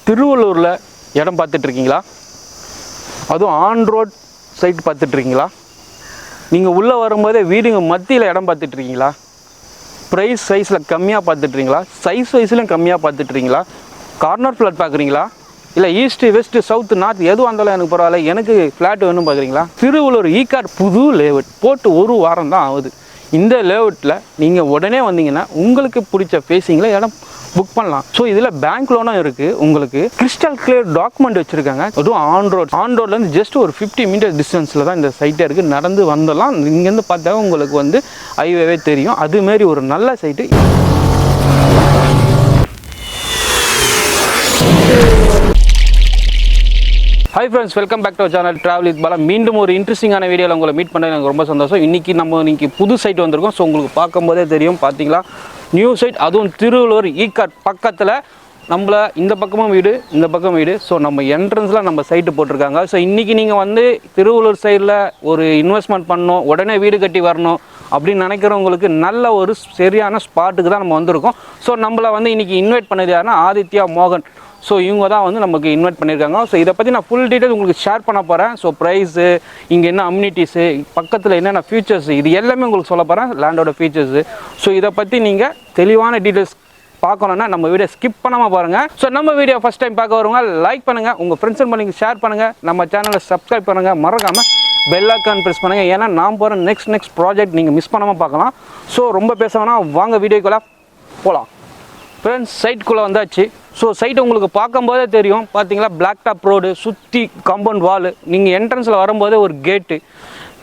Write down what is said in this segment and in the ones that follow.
திருவள்ளூரில் இடம் பார்த்துட்ருக்கீங்களா? அதுவும் ஆன் ரோட் சைட் பார்த்துட்ருக்கீங்களா? நீங்கள் உள்ளே வரும்போதே வீடுங்க மத்தியில் இடம் பார்த்துட்ருக்கீங்களா? ப்ரைஸ் சைஸில் கம்மியாக பார்த்துட்ருக்கீங்களா? சைஸ் வைஸ்லையும் கம்மியாக பார்த்துட்ருக்கீங்களா? கார்னர் ஃப்ளாட் பார்க்குறீங்களா? இல்லை ஈஸ்ட்டு வெஸ்ட்டு சவுத்து நார்த் எதுவும் வந்தாலும் எனக்கு பரவாயில்ல, எனக்கு ஃப்ளாட் வேணும் பார்க்குறீங்களா? திருவள்ளூர் ஈகார்ட் புது லேஅவுட் போட்டு ஒரு வாரம் தான் ஆகுது. இந்த லேஅவுட்டில் நீங்கள் உடனே வந்தீங்கன்னா உங்களுக்கு பிடிச்ச ஃபேஸிங்கில் இடம் புக் பண்ணலாம். ஸோ இதில் பேங்க் லோனும் இருக்குது. உங்களுக்கு கிறிஸ்டல் கிளியர் டாக்குமெண்ட் வச்சுருக்காங்க. அதுவும் ஆன் ரோட்லேருந்து ஜஸ்ட் ஒரு 50 மீட்டர் டிஸ்டன்ஸில் தான் இந்த சைட்டே இருக்குது. நடந்து வந்துடலாம். இங்கேருந்து பார்த்தா உங்களுக்கு வந்து ஹைவேவே தெரியும். அதுமாரி ஒரு நல்ல site. Hi friends, welcome back to channel travel with Bala. மீண்டும் ஒரு இன்ட்ரெஸ்டிங்கான வீடியோவில் உங்களை மீட் பண்ண எனக்கு ரொம்ப சந்தோஷம். இன்றைக்கி புது சைட் வந்திருக்கோம். ஸோ உங்களுக்கு பார்க்கும்போதே தெரியும், பார்த்தீங்களா, நியூ சைட். அதுவும் திருவள்ளூர் ஈகார்ட் பக்கத்தில் நம்மள இந்த பக்கமும் வீடு, இந்த பக்கம் வீடு. ஸோ நம்ம என்ட்ரன்ஸில் நம்ம சைட்டு போட்டிருக்காங்க. ஸோ இன்றைக்கி நீங்கள் வந்து திருவள்ளூர் சைடில் ஒரு இன்வெஸ்ட்மெண்ட் பண்ணணும், உடனே வீடு கட்டி வரணும் அப்படின்னு நினைக்கிறவங்களுக்கு நல்ல ஒரு சரியான ஸ்பாட்டுக்கு தான் நம்ம வந்திருக்கோம். ஸோ நம்மளை வந்து இன்றைக்கி இன்வைட் பண்ணது யாருன்னா ஆதித்யா மோகன். ஸோ இவங்க தான் வந்து நமக்கு இன்வைட் பண்ணியிருக்காங்க. ஸோ இதை பற்றி நான் ஃபுல் டீட்டெயில் உங்களுக்கு ஷேர் பண்ண போகிறேன். ஸோ ப்ரைஸு, இங்கே என்ன அம்யூனிட்டிஸு, பக்கத்தில் என்னென்ன ஃபியூச்சர்ஸ், இது எல்லாமே உங்களுக்கு சொல்ல போகிறேன், லேண்டோட ஃபீச்சர்ஸு. ஸோ இதை பற்றி நீங்கள் தெளிவான டீட்டெயில்ஸ் பார்க்கணுன்னா நம்ம வீடியோ ஸ்கிப் பண்ணாமல் பாருங்கள். ஸோ நம்ம வீடியோ ஃபஸ்ட் டைம் பார்க்க வருவாங்க லைக் பண்ணுங்கள், உங்கள் ஃப்ரெண்ட்ஸ் அண்ட் ஃபேமிலிக்கு ஷேர் பண்ணுங்கள், நம்ம சேனலை சப்ஸ்கிரைப் பண்ணுங்கள், மறக்காமல் பெல் ஐக்கான் ப்ரெஸ் பண்ணுங்கள். ஏன்னா நான் போகிற நெக்ஸ்ட் ப்ராஜெக்ட் நீங்கள் மிஸ் பண்ணாமல் பார்க்கலாம். ஸோ ரொம்ப பேச வேணாம், வாங்க வீடியோக்குள்ளே போகலாம். ஃப்ரெண்ட்ஸ், சைட்டுக்குள்ளே வந்தாச்சு. ஸோ சைட் உங்களுக்கு பார்க்கும்போதே தெரியும், பார்த்தீங்களா, பிளாக் டாப் ரோடு, சுற்றி காம்பவுண்ட் வாலு, நீங்கள் என்ட்ரன்ஸில் வரும்போதே ஒரு கேட்டு,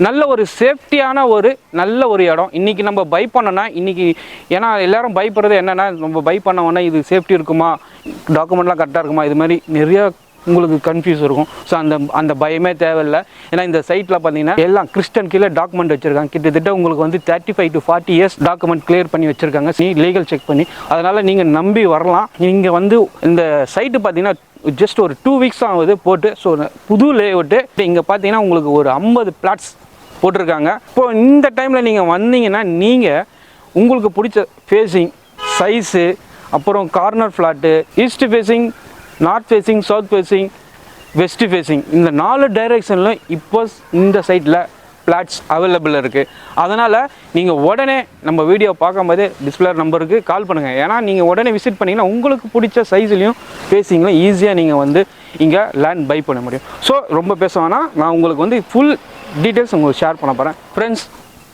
நல்ல ஒரு சேஃப்டியான நல்ல ஒரு இடம். இன்றைக்கி நம்ம பை பண்ணோன்னா ஏன்னா எல்லோரும் பயப்படுறது என்னென்னா, நம்ம பை பண்ணோன்னா இது சேஃப்டி இருக்குமா, டாக்குமெண்ட்லாம் கரெக்டாக இருக்குமா, இது மாதிரி நிறையா உங்களுக்கு கன்ஃபியூஸ் இருக்கும். ஸோ அந்த பயமே தேவையில்லை. ஏன்னா இந்த சைட்டில் பார்த்தீங்கன்னா எல்லாம் கிறிஸ்டன் கீழே டாக்குமெண்ட் வச்சுருக்காங்க. கிட்டத்தட்ட உங்களுக்கு வந்து 35 to 40 இயர்ஸ் டாக்குமெண்ட் கிளியர் பண்ணி வச்சுருக்காங்க, லீகல் செக் பண்ணி. அதனால் நீங்கள் நம்பி வரலாம். நீங்கள் வந்து இந்த சைட்டு பார்த்தீங்கன்னா ஜஸ்ட் ஒரு 2 வீக்ஸ் ஆகுது போட்டு. ஸோ புது லேஅவுட்டு. இங்கே பார்த்தீங்கன்னா உங்களுக்கு ஒரு 50 பிளாட்ஸ் போட்டிருக்காங்க. இப்போது இந்த டைமில் நீங்கள் வந்தீங்கன்னா நீங்கள் உங்களுக்கு பிடிச்ச ஃபேஸிங், சைஸு, அப்புறம் corner flat, east facing, north facing, south facing, west facing, இந்த 4 டைரெக்ஷனில் இப்போ இந்த சைட்டில் ஃப்ளாட்ஸ் அவைலபிள் இருக்குது. அதனால் நீங்கள் உடனே நம்ம வீடியோ பார்க்கும்போதே டிஸ்பிளே நம்பருக்கு கால் பண்ணுங்கள். ஏன்னா நீங்கள் உடனே விசிட் பண்ணிங்கன்னா உங்களுக்கு பிடிச்ச சைஸ்லையும் ஃபேஸிங்லையும் ஈஸியாக நீங்கள் வந்து இங்கே லேண்ட் பை பண்ண முடியும். ஸோ ரொம்ப பேச வேணாம், நான் உங்களுக்கு வந்து ஃபுல் டீட்டெயில்ஸ் உங்களுக்கு ஷேர் பண்ண போகிறேன். ஃப்ரெண்ட்ஸ்,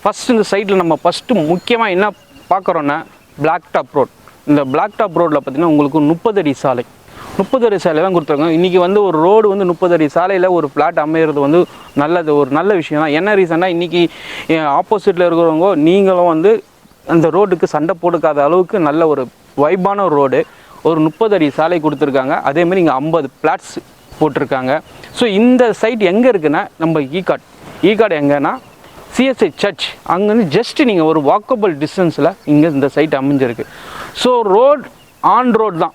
ஃபஸ்ட் இந்த சைட்டில் நம்ம முக்கியமாக என்ன பார்க்குறோன்னா பிளாக் டாப் ரோட். இந்த பிளாக் டாப் ரோட்டில் பார்த்திங்கன்னா உங்களுக்கு 30 அடி சாலை, 30 அடி சாலை தான் கொடுத்துருக்காங்க. இன்றைக்கி வந்து ஒரு ரோடு வந்து 30 அடி சாலையில் ஒரு ஃப்ளாட் அமைகிறது வந்து ஒரு நல்ல விஷயம் தான். என்ன ரீசன்னா, இன்றைக்கி ஆப்போசிட்டில் இருக்கிறவங்க நீங்களும் வந்து அந்த ரோடுக்கு சண்டை போட்டுக்காத அளவுக்கு நல்ல ஒரு வைபான ரோடு, ஒரு 30 அடி சாலை கொடுத்துருக்காங்க. அதேமாதிரி இங்கே 50 ஃப்ளாட்ஸ் போட்டிருக்காங்க. ஸோ இந்த சைட் எங்கே இருக்குன்னா நம்ம ஈகார்ட் எங்கன்னா சிஎஸ்ஐ சர்ச் அங்கேருந்து ஜஸ்ட் நீங்கள் ஒரு வாக்கபிள் டிஸ்டன்ஸில் இங்கே இந்த சைட் அமைஞ்சிருக்கு. ஸோ ஆன் ரோட் தான்.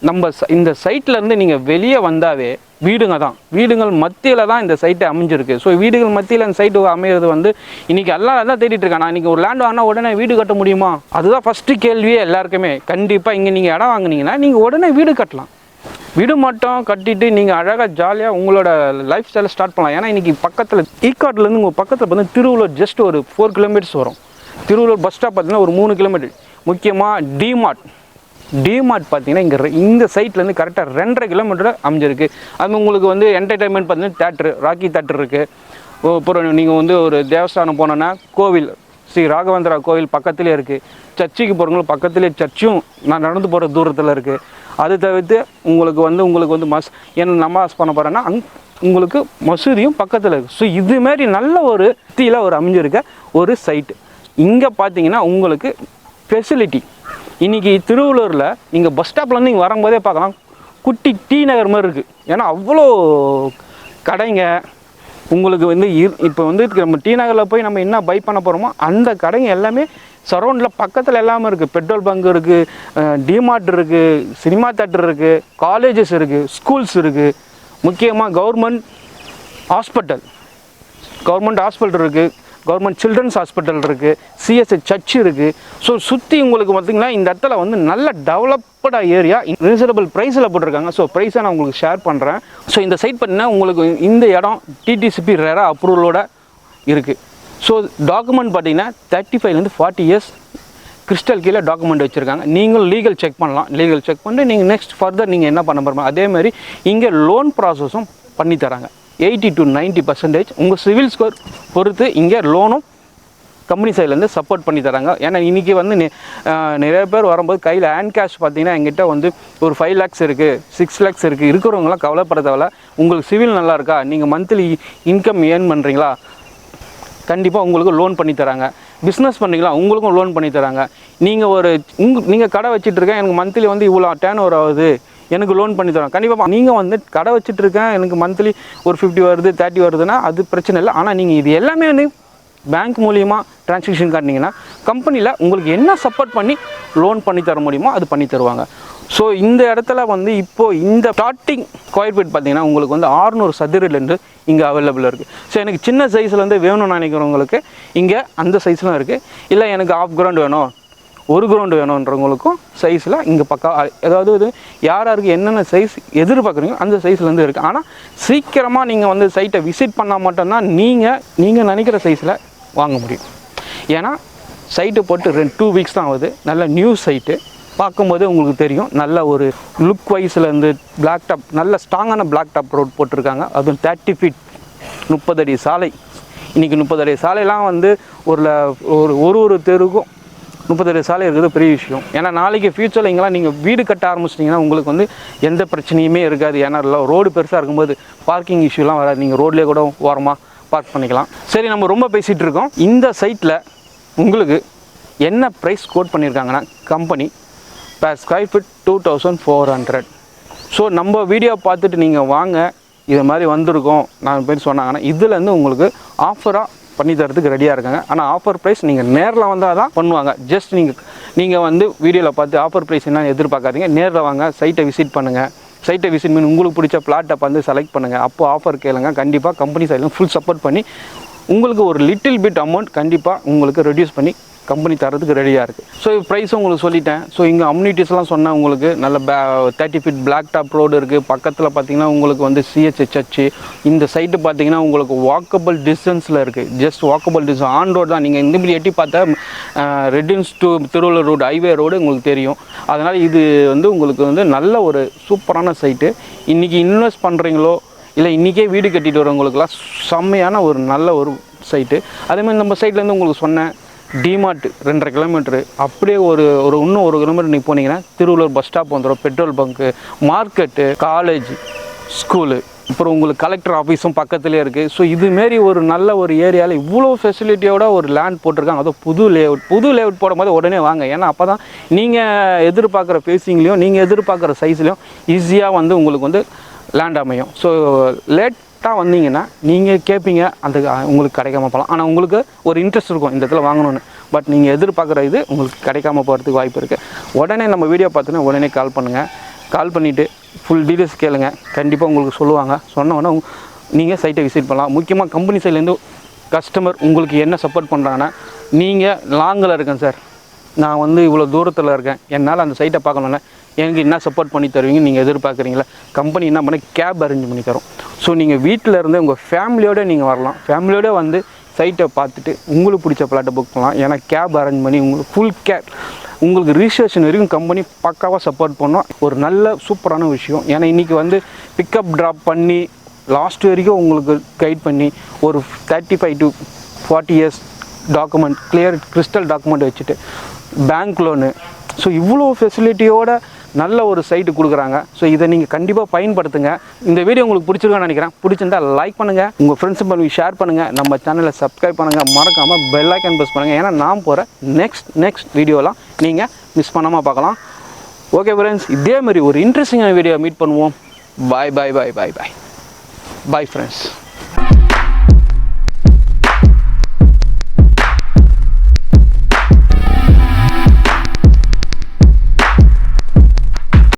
நம்ம இந்த சைட்லேருந்து நீங்கள் வெளியே வந்தாவே வீடுங்கள் மத்தியில் தான் இந்த சைட்டை அமைஞ்சிருக்கு. ஸோ வீடுகள் மத்தியில் இந்த சைட்டு அமைகிறது வந்து இன்றைக்கி எல்லாம் தான் தேடிட்டு இருக்காங்க. இன்றைக்கி ஒரு லேண்ட் வாங்கினா உடனே வீடு கட்ட முடியுமா? அதுதான் ஃபஸ்ட்டு கேள்வியே எல்லாருக்குமே. கண்டிப்பாக இங்கே நீங்கள் இடம் வாங்கினீங்கன்னா நீங்கள் உடனே வீடு கட்டலாம். வீடு மட்டும் கட்டிட்டு நீங்கள் அழகாக ஜாலியாக உங்களோட லைஃப் ஸ்டைலை ஸ்டார்ட் பண்ணலாம். ஏன்னா இன்றைக்கி பக்கத்தில் ஈகார்ட்லேருந்து உங்கள் பக்கத்தில் பார்த்தீங்கன்னா திருவள்ளூர் ஜஸ்ட் ஒரு 4 கிலோமீட்டர்ஸ் வரும். திருவள்ளூர் பஸ் ஸ்டாப் பார்த்தீங்கன்னா ஒரு 3 கிலோமீட்டர். முக்கியமாக டிமார்ட் பார்த்தீங்கன்னா இந்த சைட்லேருந்து கரெக்டாக 2.5 கிலோமீட்டர் அமைஞ்சிருக்கு. அது உங்களுக்கு வந்து என்டர்டைன்மெண்ட் பார்த்தீங்கன்னா தேட்டரு, ராக்கி தேட்டர் இருக்குது. அப்புறம் நீங்கள் வந்து ஒரு தேவஸ்தானம் போனோன்னா கோவில், ஸ்ரீ ராகவேந்திரா கோவில் பக்கத்துலேயே இருக்குது. சர்ச்சுக்கு போகிறவங்களும் பக்கத்துலேயே சர்ச்சும் நான் நடந்து போகிற தூரத்தில் இருக்குது. அது தவிர்த்து உங்களுக்கு வந்து என்ன நமாஸ் பண்ண போகிறேன்னா உங்களுக்கு மசூதியும் பக்கத்தில் இருக்குது. ஸோ இதுமாரி நல்ல ஒரு ஒரு அமைஞ்சிருக்க ஒரு சைட்டு. இங்கே பார்த்தீங்கன்னா உங்களுக்கு ஃபெசிலிட்டி இன்றைக்கி திருவள்ளூரில் நீங்கள் பஸ் ஸ்டாப்லேருந்து நீங்கள் வரும்போதே பார்க்கலாம், குட்டி டி நகர் மாதிரி இருக்குது. ஏன்னா அவ்வளோ கடைங்க உங்களுக்கு வந்து இப்போ வந்து நம்ம டி நகரில் போய் நம்ம என்ன பை பண்ண போகிறோமோ அந்த கடைங்க எல்லாமே சரௌண்டில் பக்கத்தில் எல்லாமே இருக்குது. பெட்ரோல் பங்க் இருக்குது, டிமார்ட் இருக்குது, சினிமா தேட்டர் இருக்குது, காலேஜஸ் இருக்குது, ஸ்கூல்ஸ் இருக்குது. முக்கியமாக கவர்மெண்ட் ஹாஸ்பிட்டல் இருக்குது. கவர்மெண்ட் சில்ட்ரன்ஸ் ஹாஸ்பிட்டல் இருக்குது, சிஎஸ்ஐ சர்ச் இருக்குது. ஸோ சுற்றி உங்களுக்கு பார்த்திங்கன்னா இந்த இடத்துல வந்து நல்ல டெவலப்டாக ஏரியா, ரீசனபிள் ப்ரைஸில் போட்டிருக்காங்க. ஸோ ப்ரைஸை நான் உங்களுக்கு ஷேர் பண்ணுறேன். ஸோ இந்த சைட் பார்த்திங்கன்னா உங்களுக்கு இந்த இடம் டிடிசிபி ரெரா அப்ரூவலோட இருக்குது. ஸோ டாக்குமெண்ட் பார்த்திங்கன்னா 35 to 40 years கிறிஸ்டல் கீழே டாக்குமெண்ட் வச்சுருக்காங்க. நீங்களும் லீகல் செக் பண்ணலாம். லீகல் செக் பண்ணிட்டு நீங்கள் நெக்ஸ்ட் ஃபர்தர் நீங்கள் என்ன பண்ண போகிறோம். அதேமாதிரி இங்கே லோன் ப்ராசஸும் பண்ணித்தராங்க. 80 to 90% உங்கள் சிவில் ஸ்கோர் பொறுத்து இங்கே லோனும் கம்பெனி சைட்லேருந்து சப்போர்ட் பண்ணி தராங்க. ஏன்னா இன்றைக்கி வந்து நிறைய பேர் வரும்போது கையில் ஹேண்ட் கேஷ் பார்த்தீங்கன்னா எங்கிட்ட வந்து ஒரு 5 lakhs இருக்குது, 6 lakhs இருக்குது. இருக்கிறவங்களாம் கவலைப்பட தேவையில்ல. உங்களுக்கு சிவில் நல்லா இருக்கா, நீங்கள் மந்த்லி இன்கம் ஏர்ன் பண்ணுறீங்களா, கண்டிப்பாக உங்களுக்கு லோன் பண்ணி தராங்க. பிஸ்னஸ் பண்ணுறீங்களா, உங்களுக்கும் லோன் பண்ணி தராங்க. நீங்கள் நீங்கள் கடை வச்சுட்ருக்கேன், எனக்கு மந்த்லி வந்து இவ்வளோ டேர்ன் ஓவர் ஆகுது, எனக்கு லோன் பண்ணி தரோம். கண்டிப்பாக நீங்கள் வந்து கடை வச்சுட்ருக்கேன், எனக்கு மந்த்லி ஒரு 50 வருது 30 வருதுன்னா அது பிரச்சனை இல்லை. ஆனால் நீங்கள் இது எல்லாமே வந்து பேங்க் மூலியமாக ட்ரான்சாக்ஷன் காட்டினீங்கன்னா கம்பெனியில் உங்களுக்கு என்ன சப்போர்ட் பண்ணி லோன் பண்ணி தர முடியுமோ அது பண்ணி தருவாங்க. ஸோ இந்த இடத்துல வந்து இப்போது இந்த ஸ்டார்டிங் ஸ்கொயர் ஃபீட் பார்த்தீங்கன்னா உங்களுக்கு வந்து 600 சதுரலேருந்து இங்கே அவைலபிளாக இருக்குது. ஸோ எனக்கு சின்ன சைஸில் வந்து வேணும்னு நினைக்கிறவங்களுக்கு இங்கே அந்த சைஸ்லாம் இருக்குது. இல்லை எனக்கு ஆஃப் கிரவுண்ட் வேணும், 1 கிரவுண்டு வேணுன்றவங்களுக்கும் சைஸில் இங்கே பக்கம், அதாவது யாருக்கு என்னென்ன சைஸ் எதிர்பார்க்குறீங்களோ அந்த சைஸ்லேருந்து இருக்குது. ஆனால் சீக்கிரமாக நீங்கள் வந்து சைட்டை விசிட் பண்ணால் மட்டும்தான் நீங்கள் நினைக்கிற சைஸில் வாங்க முடியும். ஏன்னா சைட்டு போட்டு 2 வீக்ஸ் தான் ஆகுது. நல்ல நியூ சைட்டு, பார்க்கும்போது உங்களுக்கு தெரியும். நல்ல ஒரு லுக் வைஸ்லேருந்து பிளாக் டாப், நல்ல ஸ்ட்ராங்கான பிளாக் டாப் ரோட் போட்டிருக்காங்க. அதுவும் 30 feet 30 அடி சாலை. இன்றைக்கி 30 அடி சாலையெல்லாம் வந்து ஒரு தெருவுக்கும் 30 அடி சாலை இருக்கிறது பெரிய விஷயம். ஏன்னா நாளைக்கு ஃப்யூச்சரில் இங்கெல்லாம் நீங்கள் வீடு கட்ட ஆரம்பிச்சிட்டிங்கன்னா உங்களுக்கு வந்து எந்த பிரச்சனையுமே இருக்காது. ஏன்னா ரோடு பெருசாக இருக்கும்போது பார்க்கிங் இஷ்யூலாம் வராது. நீங்கள் ரோட்லேயே கூட ஓரமாக பார்க் பண்ணிக்கலாம். சரி, நம்ம ரொம்ப பேசிகிட்டு இருக்கோம். இந்த சைட்டில் உங்களுக்கு என்ன ப்ரைஸ் கோட் பண்ணியிருக்காங்கன்னா company per square feet 2400. So நம்ம வீடியோ பார்த்துட்டு நீங்கள் வாங்க, இது மாதிரி வந்திருக்கோம் நான் பேர் சொன்னாங்கன்னா இதுலேருந்து உங்களுக்கு ஆஃபராக பண்ணி தரதுக்கு ரெடியாக இருக்காங்க. ஆனால் ஆஃபர் ப்ரைஸ் நீங்கள் நேரில் வந்தால் தான் பண்ணுவாங்க. ஜஸ்ட் நீங்கள் வந்து வீடியோவில் பார்த்து ஆஃபர் ப்ரைஸ் என்ன எதிர்பார்க்காதீங்க. நேரில் வாங்க, சைட்டை விசிட் பண்ணுங்கள். சைட்டை விசிட் பண்ணி உங்களுக்கு பிடிச்ச பிளாட்டை வந்து செலக்ட் பண்ணுங்கள். அப்போது ஆஃபர் கேளுங்க. கண்டிப்பாக கம்பெனி சைடில் ஃபுல் சப்போர்ட் பண்ணி உங்களுக்கு ஒரு லிட்டில் பிட் அமௌண்ட் கண்டிப்பாக உங்களுக்கு ரெடியூஸ் பண்ணி கம்பெனி தரதுக்கு ரெடியாக இருக்குது. ஸோ ப்ரைஸும் உங்களுக்கு சொல்லிட்டேன். ஸோ இங்கே அம்யூனிட்டிஸ்லாம் சொன்னேன். உங்களுக்கு நல்ல 30 feet பிளாக் டாப் ரோடு இருக்குது. பக்கத்தில் பார்த்தீங்கன்னா உங்களுக்கு வந்து சிஎஸ்ஐ சர்ச்சு. இந்த சைட்டு பார்த்தீங்கன்னா உங்களுக்கு வாக்கபிள் டிஸ்டன்ஸில் இருக்குது. Just walkable distance, on road தான். நீங்கள் இந்த மாதிரி எட்டி பார்த்தா Redhills to Tiruvallur road, highway road உங்களுக்கு தெரியும். அதனால் இது வந்து உங்களுக்கு வந்து நல்ல ஒரு சூப்பரான சைட்டு. இன்றைக்கி இன்வெஸ்ட் பண்ணுறீங்களோ இல்லை இன்றைக்கே வீடு கட்டிட்டு வரவங்களுக்குலாம் செம்மையான ஒரு நல்ல ஒரு சைட்டு. அதேமாதிரி நம்ம சைட்லேருந்து உங்களுக்கு சொன்னேன் டிமார்ட் 2.5 கிலோமீட்டரு, அப்படியே இன்னும் 1 கிலோமீட்டர் நீங்கள் போனீங்கன்னா திருவள்ளூர் பஸ் ஸ்டாப் வந்துடும், petrol bunk, market, college, school, அப்புறம் உங்களுக்கு கலெக்டர் ஆஃபீஸும் பக்கத்துலேயே இருக்குது. ஸோ இதுமாரி ஒரு நல்ல ஒரு ஏரியாவில் இவ்வளோ ஃபெசிலிட்டியோட ஒரு லேண்ட் போட்டிருக்காங்க. அதுவும் புது லேஅவுட் போடும்போது உடனே வாங்க. ஏன்னா அப்போ தான் நீங்கள் எதிர்பார்க்குற ஃபேஸிங்லேயும் நீங்கள் எதிர்பார்க்குற சைஸ்லேயும் ஈஸியாக வந்து உங்களுக்கு வந்து லேண்ட் அமையும். ஸோ லேட்டாக வந்தீங்கன்னா நீங்கள் கேட்பீங்க, அந்த உங்களுக்கு கிடைக்காம போகலாம். ஆனால் உங்களுக்கு ஒரு இன்ட்ரெஸ்ட் இருக்கும் இந்த இடத்துல வாங்கணுன்னு. பட் நீங்கள் எதிர்பார்க்குற இது உங்களுக்கு கிடைக்காம போகிறதுக்கு வாய்ப்பு இருக்குது. உடனே நம்ம வீடியோ பார்த்தோன்னா உடனே கால் பண்ணுங்கள். கால் பண்ணிவிட்டு ஃபுல் டீட்டெயில்ஸ் கேளுங்க. கண்டிப்பாக உங்களுக்கு சொல்லுவாங்க. சொன்னோன்னே நீங்கள் சைட்டை விசிட் பண்ணலாம். முக்கியமாக கம்பெனி சைட்லேருந்து கஸ்டமர் உங்களுக்கு என்ன சப்போர்ட் பண்ணுறாங்கன்னா, நீங்கள் லாங்கில் இருக்கேன் சார், நான் வந்து இவ்வளோ தூரத்தில் இருக்கேன், என்னால் அந்த சைட்டை பார்க்கணுன்னா எனக்கு என்ன சப்போர்ட் பண்ணி தருவீங்க நீங்கள் எதிர்பார்க்குறீங்களா, கம்பெனி என்ன பண்ண கேப் அரேஞ்ச் பண்ணி தரோம். ஸோ நீங்கள் வீட்டில் இருந்து உங்கள் ஃபேமிலியோடு நீங்கள் வரலாம். ஃபேமிலியோடு வந்து சைட்டை பார்த்துட்டு உங்களுக்கு பிடிச்ச பிளாட்டை புக் பண்ணலாம். ஏன்னா கேப் அரேஞ்ச் பண்ணி உங்களுக்கு ஃபுல் கேப் உங்களுக்கு ரிஜிஸ்ட்ரேஷன் வரைக்கும் கம்பெனி பக்காவாக சப்போர்ட் பண்ணோம். ஒரு நல்ல சூப்பரான விஷயம். ஏன்னா இன்றைக்கி வந்து பிக்கப் ட்ராப் பண்ணி லாஸ்ட் வரைக்கும் உங்களுக்கு கைட் பண்ணி ஒரு 35 to 40 years document, clear crystal document வச்சுட்டு பேங்க் லோனு, ஸோ இவ்வளோ ஃபெசிலிட்டியோட நல்ல ஒரு சைட்டு கொடுக்குறாங்க. ஸோ இதை நீங்கள் கண்டிப்பாக பயன்படுத்துங்க. இந்த வீடியோ உங்களுக்கு பிடிச்சிருக்கான்னு நினைக்கிறேன். பிடிச்சிருந்தால் லைக் பண்ணுங்கள், உங்கள் ஃப்ரெண்ட்ஸும் பண்ணி ஷேர் பண்ணுங்கள், நம்ம சேனலை சப்ஸ்கிரைப் பண்ணுங்கள், மறக்காமல் பெல் ஐக்கான் ப்ரெஸ் பண்ணுங்கள். ஏன்னா நான் போகிற நெக்ஸ்ட் வீடியோலாம் நீங்கள் மிஸ் பண்ணாமல் பார்க்கலாம். ஓகே ஃப்ரெண்ட்ஸ், இதேமாதிரி ஒரு இன்ட்ரெஸ்டிங்கான வீடியோ மீட் பண்ணுவோம். பாய் பாய் பாய் பாய் பாய் பாய் ஃப்ரெண்ட்ஸ்.